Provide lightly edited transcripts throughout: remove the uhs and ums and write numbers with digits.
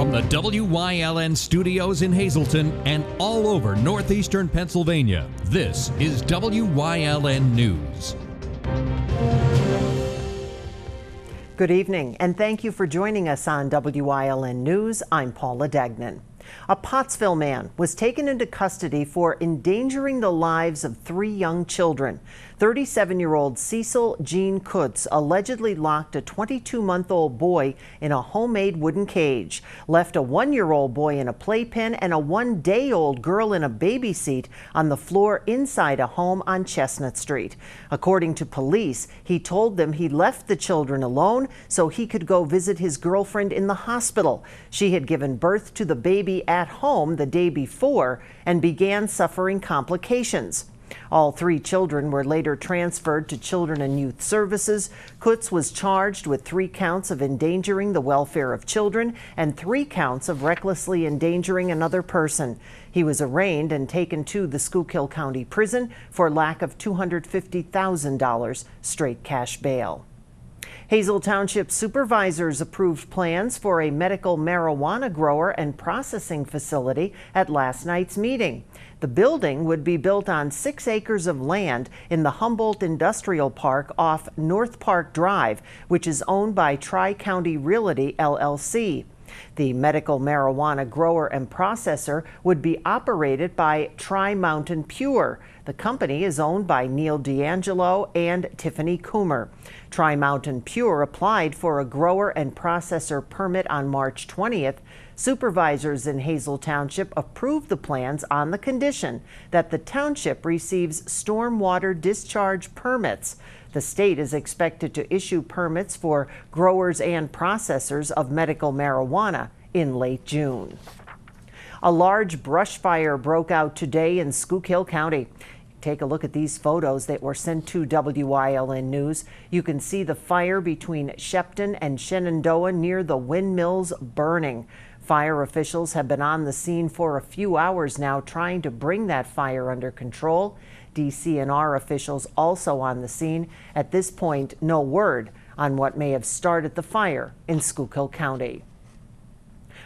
From the WYLN studios in Hazleton and all over northeastern Pennsylvania, this is WYLN News. Good evening, and thank you for joining us on WYLN News. I'm Paula Degnan. A Pottsville man was taken into custody for endangering the lives of 3 young children. 37-year-old Cecil Jean Kutz allegedly locked a 22-month-old boy in a homemade wooden cage, left a 1-year-old boy in a playpen and a 1-day-old girl in a baby seat on the floor inside a home on Chestnut Street. According to police, he told them he left the children alone so he could go visit his girlfriend in the hospital. She had given birth to the baby at home the day before and began suffering complications. All 3 children were later transferred to Children and Youth Services. Kutz was charged with 3 counts of endangering the welfare of children and 3 counts of recklessly endangering another person. He was arraigned and taken to the Schuylkill County Prison for lack of $250,000 straight cash bail. Hazel Township supervisors approved plans for a medical marijuana grower and processing facility at last night's meeting. The building would be built on 6 acres of land in the Humboldt Industrial Park off North Park Drive, which is owned by Tri-County Realty, LLC. The medical marijuana grower and processor would be operated by Tri-Mountain Pure. The company is owned by Neil D'Angelo and Tiffany Coomer. Tri-Mountain Pure applied for a grower and processor permit on March 20th. Supervisors in Hazel Township approved the plans on the condition that the township receives stormwater discharge permits. The state is expected to issue permits for growers and processors of medical marijuana in late June. A large brush fire broke out today in Schuylkill County. Take a look at these photos that were sent to WYLN News. You can see the fire between Shepton and Shenandoah near the windmills burning. Fire officials have been on the scene for a few hours now trying to bring that fire under control. DCNR officials also on the scene. At this point, no word on what may have started the fire in Schuylkill County.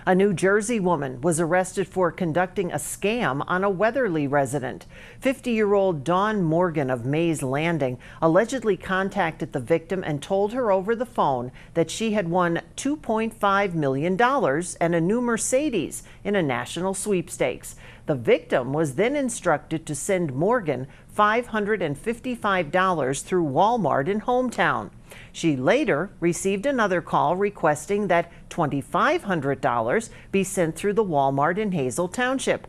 A New Jersey woman was arrested for conducting a scam on a Weatherly resident. 50-year-old Dawn Morgan of Mays Landing allegedly contacted the victim and told her over the phone that she had won $2.5 million and a new Mercedes in a national sweepstakes. The victim was then instructed to send Morgan $555 through Walmart in Hometown. She later received another call requesting that $2,500 be sent through the Walmart in Hazel Township.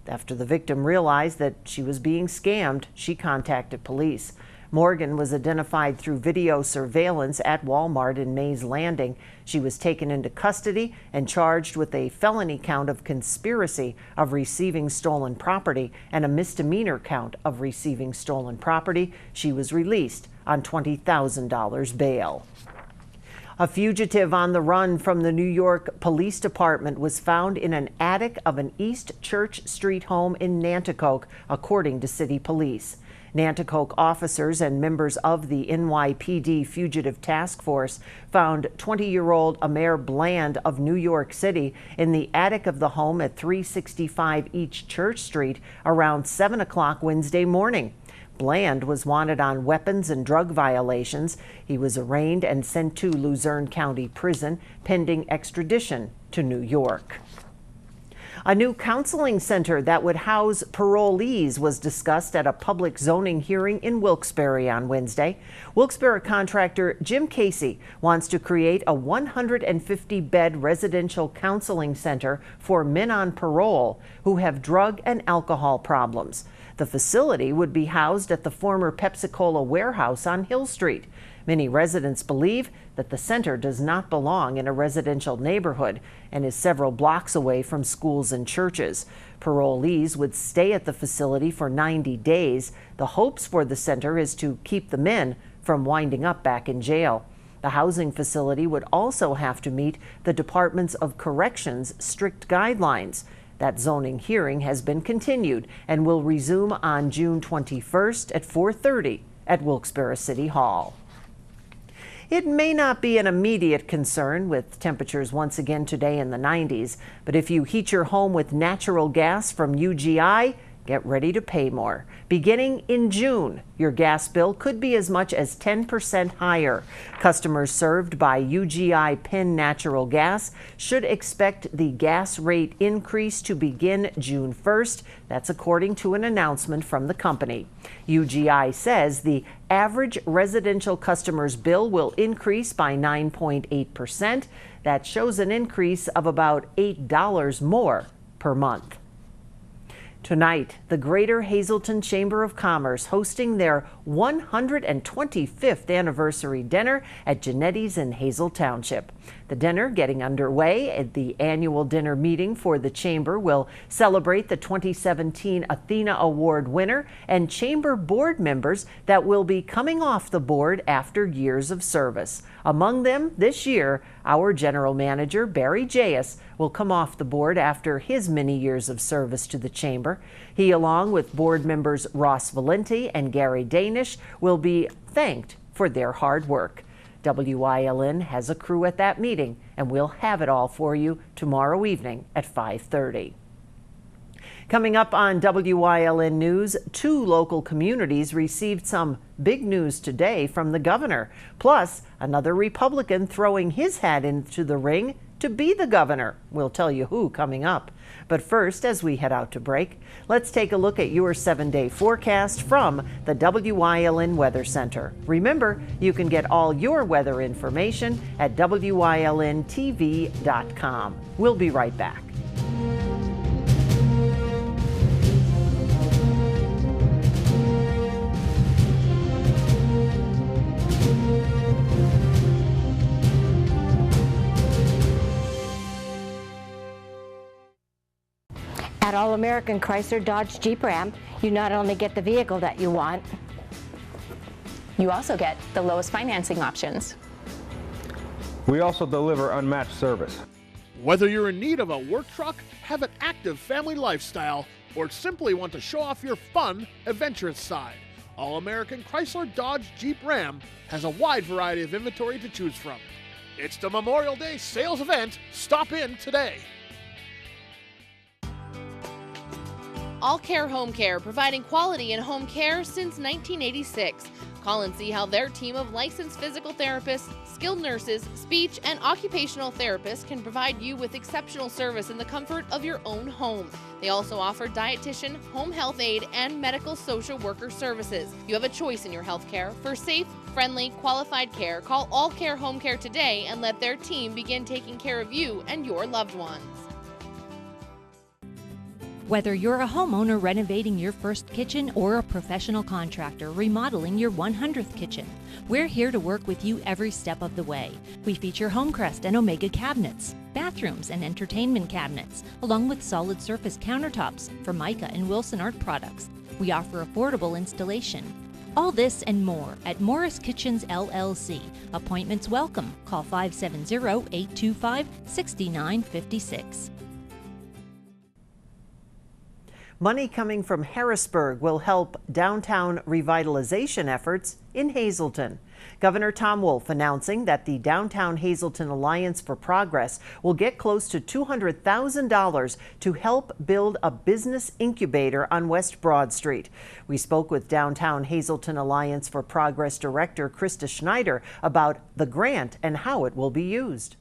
After the victim realized that she was being scammed, she contacted police. Morgan was identified through video surveillance at Walmart in Mays Landing. She was taken into custody and charged with a felony count of conspiracy of receiving stolen property and a misdemeanor count of receiving stolen property. She was released on $20,000 bail. A fugitive on the run from the New York Police Department was found in an attic of an East Church Street home in Nanticoke, according to city police. Nanticoke officers and members of the NYPD Fugitive Task Force found 20-year-old Amer Bland of New York City in the attic of the home at 365 East Church Street around 7 o'clock Wednesday morning. Bland was wanted on weapons and drug violations. He was arraigned and sent to Luzerne County Prison pending extradition to New York. A new counseling center that would house parolees was discussed at a public zoning hearing in Wilkes-Barre on Wednesday. Wilkes-Barre contractor Jim Casey wants to create a 150-bed residential counseling center for men on parole who have drug and alcohol problems. The facility would be housed at the former Pepsi-Cola warehouse on Hill Street. Many residents believe that the center does not belong in a residential neighborhood and is several blocks away from schools and churches. Parolees would stay at the facility for 90 days. The hopes for the center is to keep the men from winding up back in jail. The housing facility would also have to meet the Department of Corrections' strict guidelines. That zoning hearing has been continued and will resume on June 21st at 4:30 at Wilkes-Barre City Hall. It may not be an immediate concern with temperatures once again today in the 90s, but if you heat your home with natural gas from UGI, get ready to pay more. Beginning in June, your gas bill could be as much as 10% higher. Customers served by UGI Penn Natural Gas should expect the gas rate increase to begin June 1st. That's according to an announcement from the company. UGI says the average residential customer's bill will increase by 9.8%. That shows an increase of about $8 more per month. Tonight, the Greater Hazleton Chamber of Commerce hosting their 125th anniversary dinner at Genetti's in Hazel Township. The dinner getting underway at the annual dinner meeting for the Chamber will celebrate the 2017 Athena Award winner and Chamber board members that will be coming off the board after years of service. Among them, this year, our General Manager, Barry Jayas, will come off the board after his many years of service to the Chamber. He, along with board members Ross Valenti and Gary Danish, will be thanked for their hard work. Wyln has a crew at that meeting, and we'll have it all for you tomorrow evening at 5:30. Coming up on WYLN News, 2 local communities received some big news today from the governor. Plus, another Republican throwing his hat into the ring to be the governor. We'll tell you who coming up. But first, as we head out to break, let's take a look at your 7-day forecast from the WYLN Weather Center. Remember, you can get all your weather information at WYLNTV.com. We'll be right back. At All American Chrysler Dodge Jeep Ram, you not only get the vehicle that you want, you also get the lowest financing options. We also deliver unmatched service. Whether you're in need of a work truck, have an active family lifestyle, or simply want to show off your fun, adventurous side, All American Chrysler Dodge Jeep Ram has a wide variety of inventory to choose from. It's the Memorial Day sales event. Stop in today. All Care Home Care, providing quality in home care since 1986. Call and see how their team of licensed physical therapists, skilled nurses, speech, and occupational therapists can provide you with exceptional service in the comfort of your own home. They also offer dietitian, home health aide, and medical social worker services. You have a choice in your health care. For safe, friendly, qualified care, call All Care Home Care today and let their team begin taking care of you and your loved ones. Whether you're a homeowner renovating your first kitchen or a professional contractor remodeling your 100th kitchen, we're here to work with you every step of the way. We feature Homecrest and Omega cabinets, bathrooms and entertainment cabinets, along with solid surface countertops for Mica and Wilson Art products. We offer affordable installation. All this and more at Morris Kitchens LLC. Appointments welcome. Call 570-825-6956. Money coming from Harrisburg will help downtown revitalization efforts in Hazleton. Governor Tom Wolf announcing that the Downtown Hazleton Alliance for Progress will get close to $200,000 to help build a business incubator on West Broad Street. We spoke with Downtown Hazleton Alliance for Progress Director Krista Schneider about the grant and how it will be used.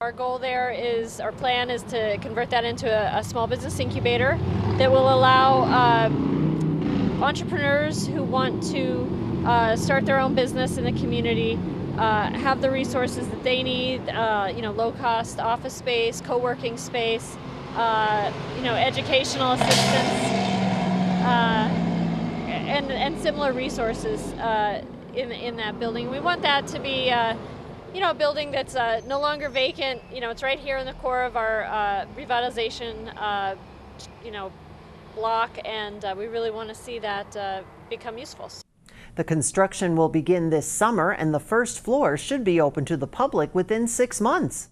Our goal there is, our plan is to convert that into a small business incubator that will allow entrepreneurs who want to start their own business in the community, have the resources that they need, low-cost office space, co-working space, educational assistance, and similar resources in that building. We want that to be a building that's no longer vacant. It's right here in the core of our revitalization, block, and we really want to see that become useful. The construction will begin this summer, and the first floor should be open to the public within 6 months.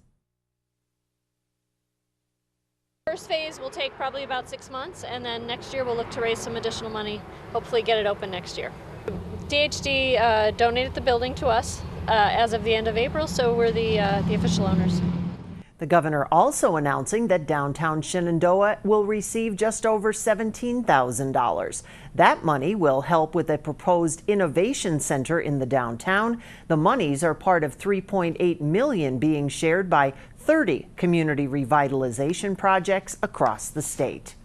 First phase will take probably about 6 months, and then next year we'll look to raise some additional money, hopefully get it open next year. DHD donated the building to us as of the end of April, so we're the official owners. The governor also announcing that downtown Shenandoah will receive just over $17,000. That money will help with a proposed innovation center in the downtown. The monies are part of $3.8 million being shared by 30 community revitalization projects across the state.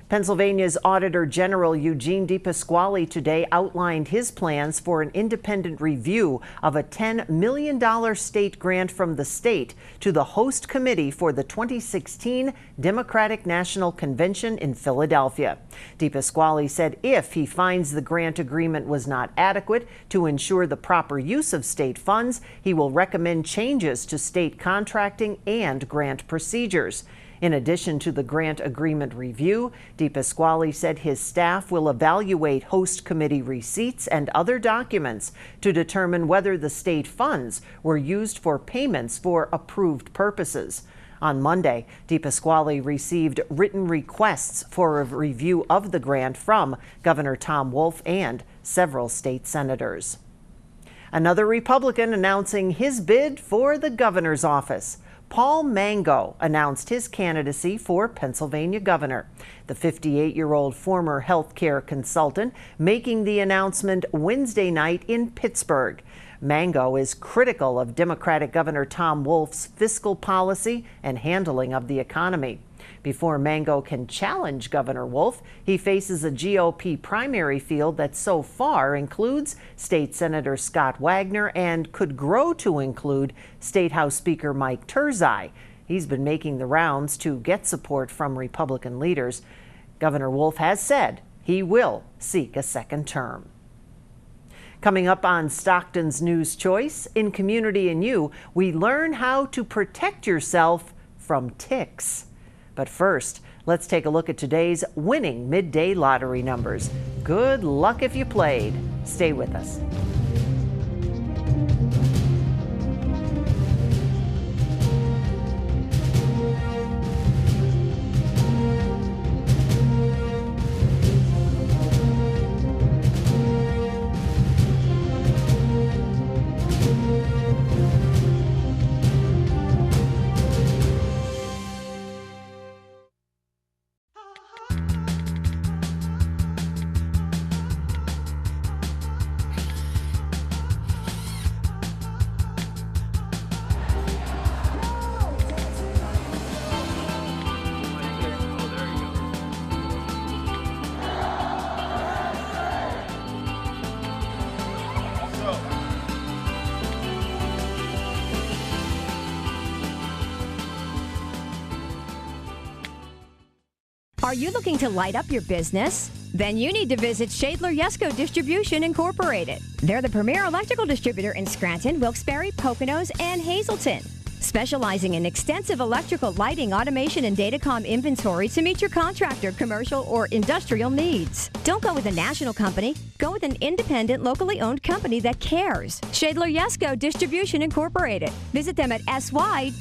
Pennsylvania's Auditor General Eugene DePasquale today outlined his plans for an independent review of a $10 million state grant from the state to the host committee for the 2016 Democratic National Convention in Philadelphia. DePasquale said if he finds the grant agreement was not adequate to ensure the proper use of state funds, he will recommend changes to state contracting and grant procedures. In addition to the grant agreement review, DePasquale said his staff will evaluate host committee receipts and other documents to determine whether the state funds were used for payments for approved purposes. On Monday, DePasquale received written requests for a review of the grant from Governor Tom Wolf and several state senators. Another Republican announcing his bid for the governor's office. Paul Mango announced his candidacy for Pennsylvania governor. The 58-year-old former health care consultant making the announcement Wednesday night in Pittsburgh. Mango is critical of Democratic Governor Tom Wolf's fiscal policy and handling of the economy. Before Mango can challenge Governor Wolf, he faces a GOP primary field that so far includes State Senator Scott Wagner and could grow to include State House Speaker Mike Turzai. He's been making the rounds to get support from Republican leaders. Governor Wolf has said he will seek a second term. Coming up on Stockton's News Choice, in Community and You, we learn how to protect yourself from ticks. But first, let's take a look at today's winning midday lottery numbers. Good luck if you played. Stay with us. Are you looking to light up your business? Then you need to visit Shadler-Yesco Distribution Incorporated. They're the premier electrical distributor in Scranton, Wilkes-Barre, Poconos, and Hazleton. Specializing in extensive electrical lighting, automation, and datacom inventory to meet your contractor, commercial, or industrial needs. Don't go with a national company. Go with an independent, locally owned company that cares. Shadler-Yesco Distribution Incorporated. Visit them at SYDIST.com.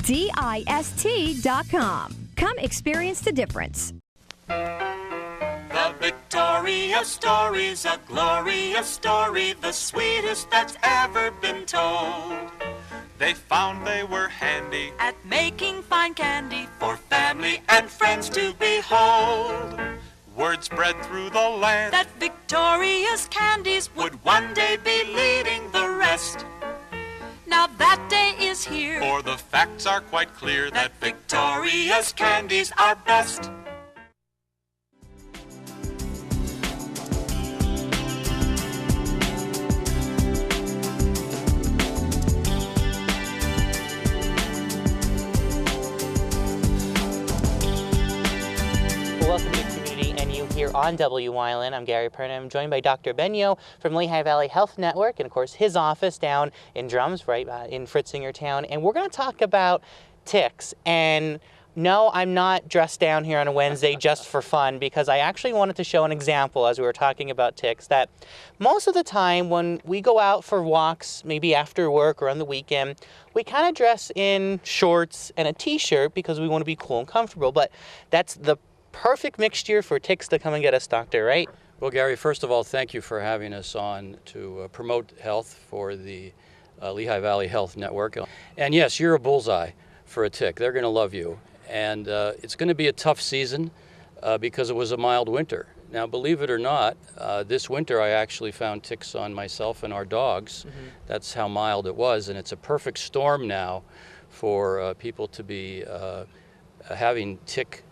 Come experience the difference. The Victoria story's a glorious story, the sweetest that's ever been told. They found they were handy at making fine candy for family and friends to behold. Word spread through the land that Victoria's candies would one day be leading the rest. Now that day is here, for the facts are quite clear that Victoria's candies are best. Welcome to Community and You here on Wyln. I'm Gary Perna. I'm joined by Dr. Benyo from Lehigh Valley Health Network and, of course, his office down in Drums, right in Fritzingertown. And we're going to talk about ticks. And no, I'm not dressed down here on a Wednesday just for fun, because I actually wanted to show an example as we were talking about ticks that most of the time when we go out for walks, maybe after work or on the weekend, we kind of dress in shorts and a t-shirt because we want to be cool and comfortable. But that's the perfect mixture for ticks to come and get us, doctor, right? Well, Gary, first of all, thank you for having us on to promote health for the Lehigh Valley Health Network. And yes, you're a bullseye for a tick. They're going to love you. And it's going to be a tough season because it was a mild winter. Now, believe it or not, this winter I actually found ticks on myself and our dogs. Mm-hmm. That's how mild it was. And it's a perfect storm now for people to be having tick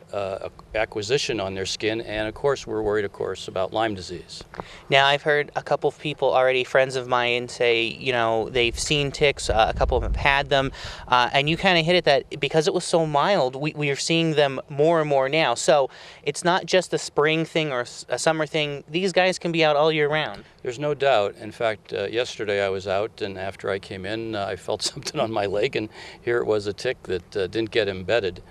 acquisition on their skin, and of course we're worried, of course, about Lyme disease. Now, I've heard a couple of people already, friends of mine, say, you know, they've seen ticks, a couple of them have had them, and you kind of hit it that because it was so mild, we are seeing them more and more now. So it's not just a spring thing or a summer thing. These guys can be out all year round. There's no doubt. In fact, yesterday I was out, and after I came in, I felt something on my leg, and here it was a tick that didn't get embedded.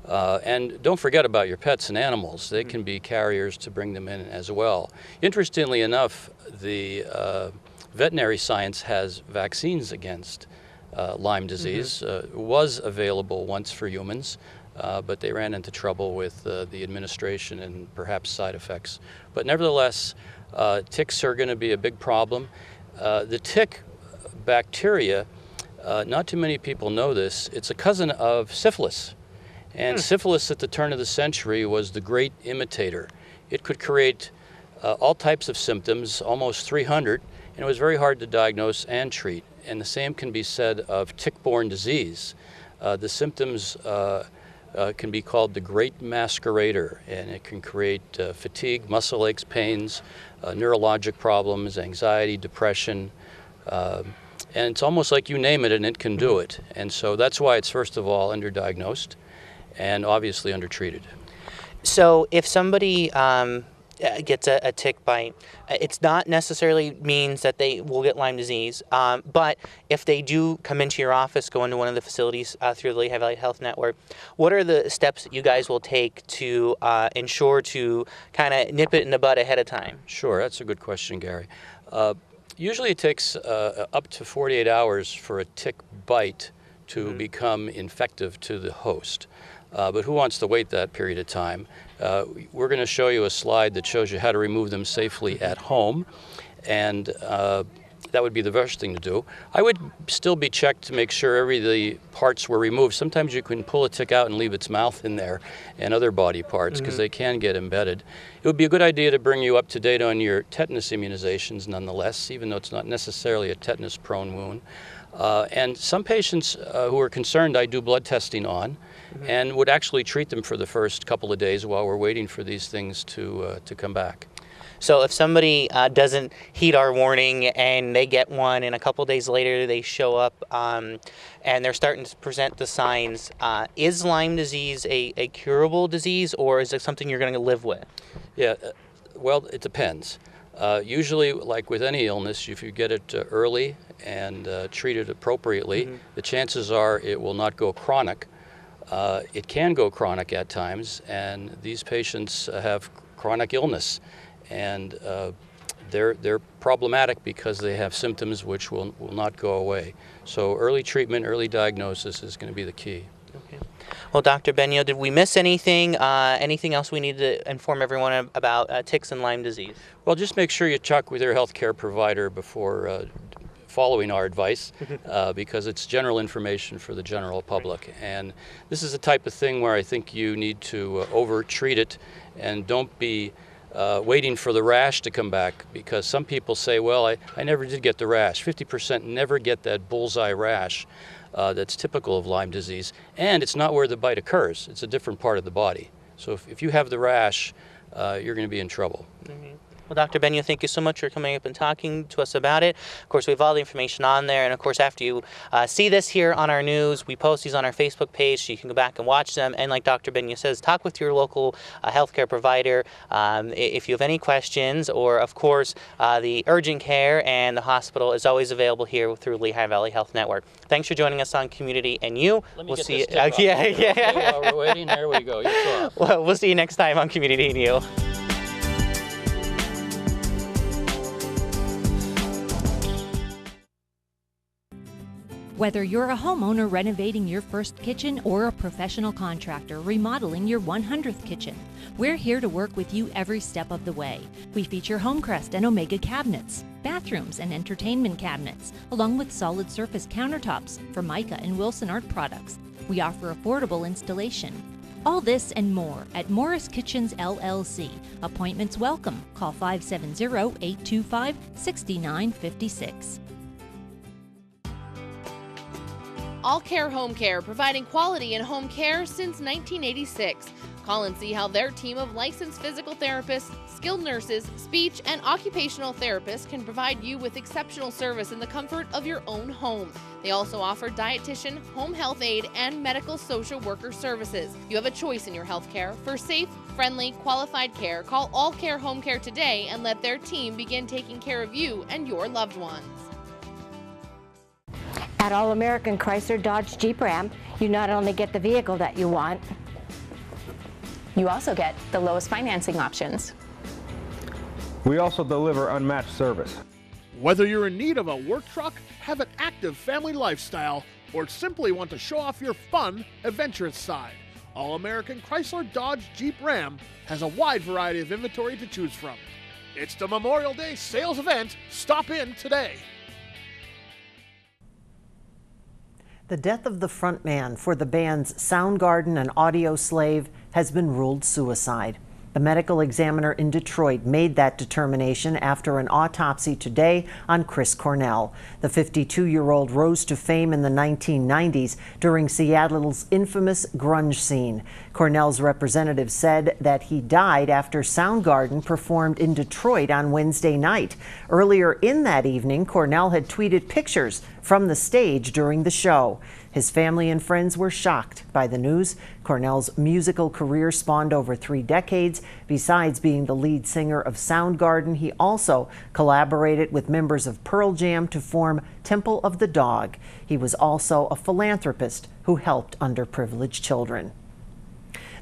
And don't forget about your pets and animals. They can be carriers to bring them in as well. Interestingly enough, the veterinary science has vaccines against Lyme disease. Was available once for humans, but they ran into trouble with the administration and perhaps side effects. But nevertheless, ticks are going to be a big problem. The tick bacteria, not too many people know this, it's a cousin of syphilis. And syphilis at the turn of the century was the great imitator. It could create all types of symptoms, almost 300, and it was very hard to diagnose and treat. And the same can be said of tick-borne disease. The symptoms can be called the great masquerader, and it can create fatigue, muscle aches, pains, neurologic problems, anxiety, depression, and it's almost like you name it and it can do it. And so that's why it's first of all underdiagnosed and obviously undertreated. So if somebody gets a tick bite, it's not necessarily means that they will get Lyme disease, but if they do come into your office, go into one of the facilities through the Lehigh Valley Health Network, what are the steps that you guys will take to ensure to kind of nip it in the bud ahead of time? Sure, that's a good question, Gary. Usually it takes up to 48 hours for a tick bite to become infective to the host. But who wants to wait that period of time? We're going to show you a slide that shows you how to remove them safely at home, and that would be the first thing to do. I would still be checked to make sure the parts were removed. Sometimes you can pull a tick out and leave its mouth in there and other body parts because they can get embedded. It would be a good idea to bring you up to date on your tetanus immunizations nonetheless, even though it's not necessarily a tetanus-prone wound. And some patients who are concerned I do blood testing on and would actually treat them for the first couple of days while we're waiting for these things to come back. So if somebody doesn't heed our warning and they get one and a couple days later they show up and they're starting to present the signs, is Lyme disease a curable disease, or is it something you're going to live with? Yeah, well, it depends. Usually, like with any illness, if you get it early and treat it appropriately, the chances are it will not go chronic. It can go chronic at times, and these patients have chronic illness, and they're problematic because they have symptoms which will not go away. So early treatment, early diagnosis is going to be the key. Okay. Well, Dr. Benio, did we miss anything? Anything else we need to inform everyone about ticks and Lyme disease? Well, just make sure you check with your healthcare provider before following our advice because it's general information for the general public. And this is the type of thing where I think you need to over-treat it and don't be waiting for the rash to come back, because some people say, well, I never did get the rash. 50% never get that bullseye rash that's typical of Lyme disease, and it's not where the bite occurs. It's a different part of the body. So if you have the rash, you're going to be in trouble. Well, Dr. Benio, thank you so much for coming up and talking to us about it. Of course, we have all the information on there, and of course, after you see this here on our news, we post these on our Facebook page, so you can go back and watch them. And like Dr. Benio says, talk with your local healthcare provider if you have any questions, or of course, the urgent care and the hospital is always available here through Lehigh Valley Health Network. Thanks for joining us on Community and You. We'll see you. Okay, while we're waiting, there we go. Well, we'll see you next time on Community and You. Whether you're a homeowner renovating your first kitchen or a professional contractor remodeling your 100th kitchen, we're here to work with you every step of the way. We feature Homecrest and Omega cabinets, bathrooms and entertainment cabinets, along with solid surface countertops, Formica and Wilson Art products. We offer affordable installation. All this and more at Morris Kitchens LLC. Appointments welcome. Call 570-825-6956. All Care Home Care, providing quality in home care since 1986. Call and see how their team of licensed physical therapists, skilled nurses, speech, and occupational therapists can provide you with exceptional service in the comfort of your own home. They also offer dietitian, home health aide, and medical social worker services. You have a choice in your health care. For safe, friendly, qualified care, call All Care Home Care today and let their team begin taking care of you and your loved ones. At All American Chrysler Dodge Jeep Ram, you not only get the vehicle that you want, you also get the lowest financing options. We also deliver unmatched service. Whether you're in need of a work truck, have an active family lifestyle, or simply want to show off your fun, adventurous side, All American Chrysler Dodge Jeep Ram has a wide variety of inventory to choose from. It's the Memorial Day sales event. Stop in today. The death of the frontman for the bands Soundgarden and Audio Slave has been ruled suicide. The medical examiner in Detroit made that determination after an autopsy today on Chris Cornell. The 52-year-old rose to fame in the 1990s during Seattle's infamous grunge scene. Cornell's representative said that he died after Soundgarden performed in Detroit on Wednesday night. Earlier in that evening, Cornell had tweeted pictures from the stage during the show. His family and friends were shocked by the news. Cornell's musical career spanned over 3 decades. Besides being the lead singer of Soundgarden, he also collaborated with members of Pearl Jam to form Temple of the Dog. He was also a philanthropist who helped underprivileged children.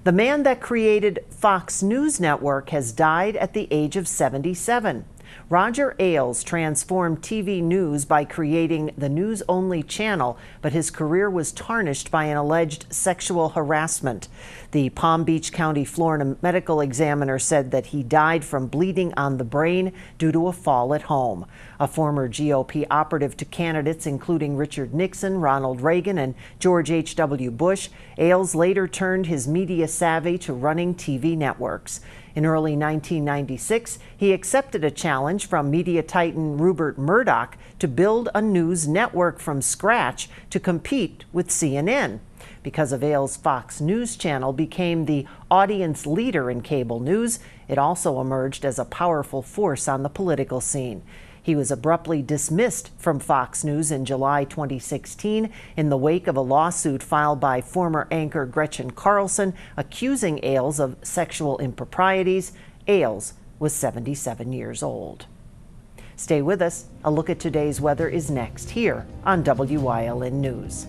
The man that created Fox News Network has died at the age of 77. Roger Ailes transformed TV news by creating the news-only channel, but his career was tarnished by an alleged sexual harassment. The Palm Beach County, Florida medical examiner said that he died from bleeding on the brain due to a fall at home. A former GOP operative to candidates including Richard Nixon, Ronald Reagan, and George H.W. Bush, Ailes later turned his media savvy to running TV networks. In early 1996, he accepted a challenge from media titan Rupert Murdoch to build a news network from scratch to compete with CNN. Because of Ailes' Fox News channel became the audience leader in cable news, it also emerged as a powerful force on the political scene. He was abruptly dismissed from Fox News in July 2016 in the wake of a lawsuit filed by former anchor Gretchen Carlson accusing Ailes of sexual improprieties. Ailes was 77 years old. Stay with us. A look at today's weather is next here on WYLN News.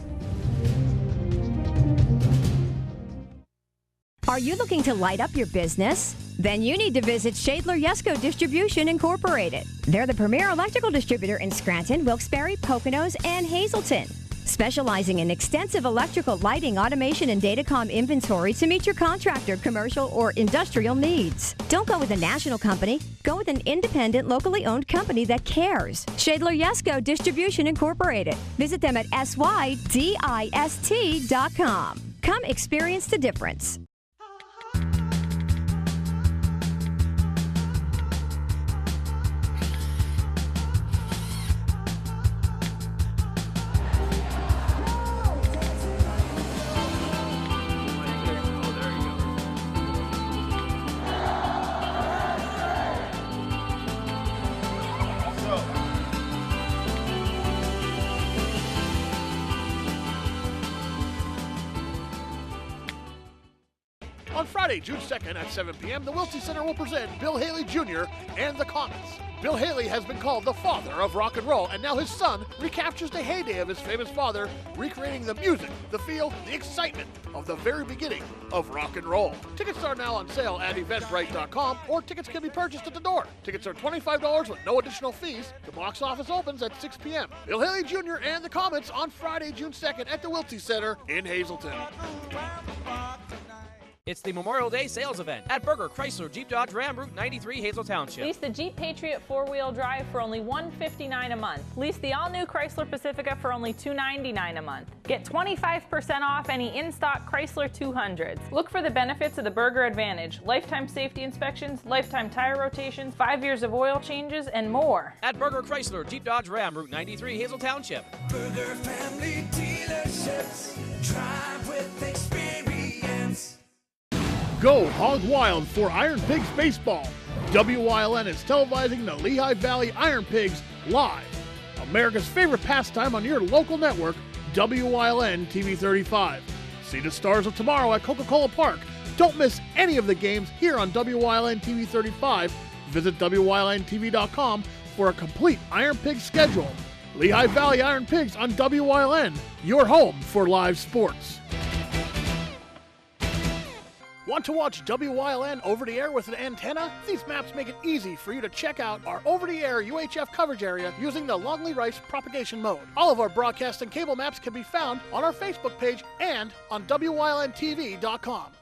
Are you looking to light up your business? Then you need to visit Shadler Yesco Distribution Incorporated. They're the premier electrical distributor in Scranton, Wilkes-Barre, Poconos, and Hazleton, specializing in extensive electrical lighting, automation, and datacom inventory to meet your contractor, commercial, or industrial needs. Don't go with a national company. Go with an independent, locally owned company that cares. Shadler Yesco Distribution Incorporated. Visit them at SYDIST.com. Come experience the difference. On Friday, June 2nd at 7 p.m., the Wilsey Center will present Bill Haley Jr. and the Comets. Bill Haley has been called the father of rock and roll, and now his son recaptures the heyday of his famous father, recreating the music, the feel, the excitement of the very beginning of rock and roll. Tickets are now on sale at eventbrite.com, or tickets can be purchased at the door. Tickets are $25 with no additional fees. The box office opens at 6 p.m. Bill Haley Jr. and the Comets on Friday, June 2nd at the Wilsey Center in Hazleton. It's the Memorial Day sales event at Berger Chrysler Jeep Dodge Ram Route 93, Hazel Township. Lease the Jeep Patriot 4-wheel drive for only $159 a month. Lease the all-new Chrysler Pacifica for only $299 a month. Get 25% off any in-stock Chrysler 200s. Look for the benefits of the Berger Advantage: lifetime safety inspections, lifetime tire rotations, 5 years of oil changes, and more. At Berger Chrysler Jeep Dodge Ram Route 93, Hazel Township. Berger Family Dealerships, drive with experience. Go hog wild for Iron Pigs baseball. WYLN is televising the Lehigh Valley Iron Pigs live. America's favorite pastime on your local network, WYLN TV 35. See the stars of tomorrow at Coca-Cola Park. Don't miss any of the games here on WYLN TV 35. Visit WYLNTV.com for a complete Iron Pigs schedule. Lehigh Valley Iron Pigs on WYLN, your home for live sports. Want to watch WYLN over-the-air with an antenna? These maps make it easy for you to check out our over-the-air UHF coverage area using the Longley-Rice propagation mode. All of our broadcast and cable maps can be found on our Facebook page and on WYLNTV.com.